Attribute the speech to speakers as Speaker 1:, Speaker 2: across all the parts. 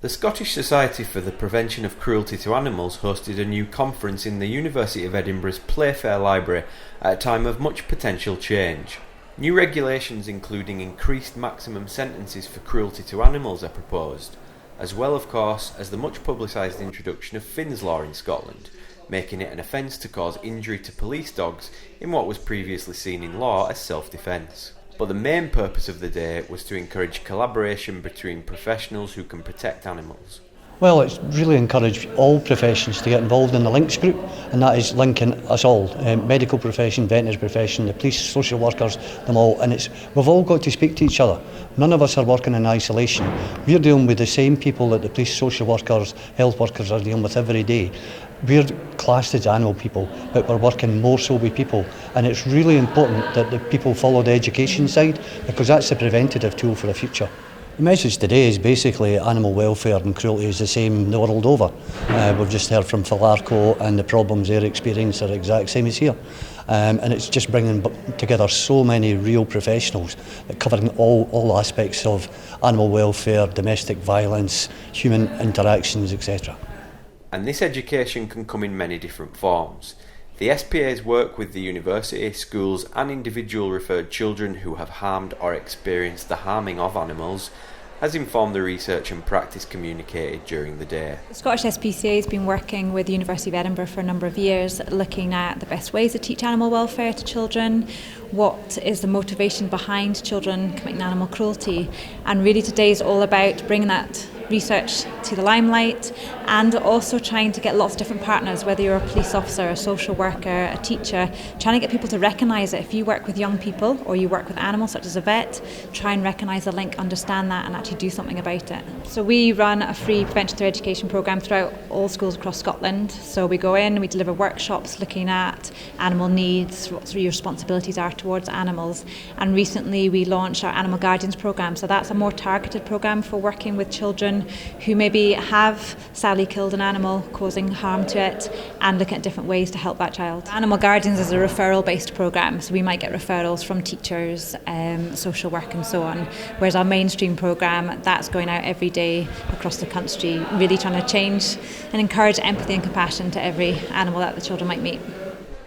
Speaker 1: The Scottish Society for the Prevention of Cruelty to Animals hosted a new conference in the University of Edinburgh's Playfair Library at a time of much potential change. New regulations including increased maximum sentences for cruelty to animals are proposed, as well of course as the much publicised introduction of Finns law in Scotland, making it an offence to cause injury to police dogs in what was previously seen in law as self-defence. But the main purpose of the day was to encourage collaboration between professionals who can protect animals.
Speaker 2: Well, it's really encouraged all professions to get involved in the links group, and that is linking us all, medical profession, veterinary profession, the police, social workers, them all, and we've all got to speak to each other. None of us are working in isolation. We're dealing with the same people that the police, social workers, health workers are dealing with every day. We're classed as animal people, but we're working more so with people, and it's really important that the people follow the education side, because that's the preventative tool for the future. The message today is basically animal welfare and cruelty is the same the world over. We've just heard from Philarco, and the problems they're experiencing are the exact same as here. And it's just bringing together so many real professionals that covering all aspects of animal welfare, domestic violence, human interactions, etc.
Speaker 1: And this education can come in many different forms. The SPA's work with the university, schools and individual referred children who have harmed or experienced the harming of animals has informed the research and practice communicated during the day.
Speaker 3: The Scottish SPCA has been working with the University of Edinburgh for a number of years, looking at the best ways to teach animal welfare to children, what is the motivation behind children committing animal cruelty, and really today is all about bringing that research to the limelight and also trying to get lots of different partners, whether you're a police officer, a social worker, a teacher, trying to get people to recognise it. If you work with young people or you work with animals such as a vet, try and recognise the link, understand that and actually do something about it. So we run a free prevention through education programme throughout all schools across Scotland. So we go in, we deliver workshops looking at animal needs, what your responsibilities are towards animals, and recently we launched our Animal Guardians programme. So that's a more targeted programme for working with children who maybe have sadly killed an animal, causing harm to it, and looking at different ways to help that child. Animal Guardians is a referral-based programme, so we might get referrals from teachers, social work and so on, whereas our mainstream programme, that's going out every day across the country, really trying to change and encourage empathy and compassion to every animal that the children might meet.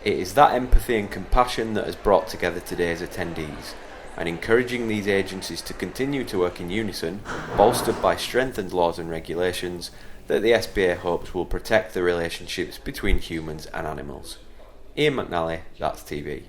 Speaker 1: It is that empathy and compassion that has brought together today's attendees, and encouraging these agencies to continue to work in unison, bolstered by strengthened laws and regulations, that the SPA hopes will protect the relationships between humans and animals. Ian McNally, That's TV.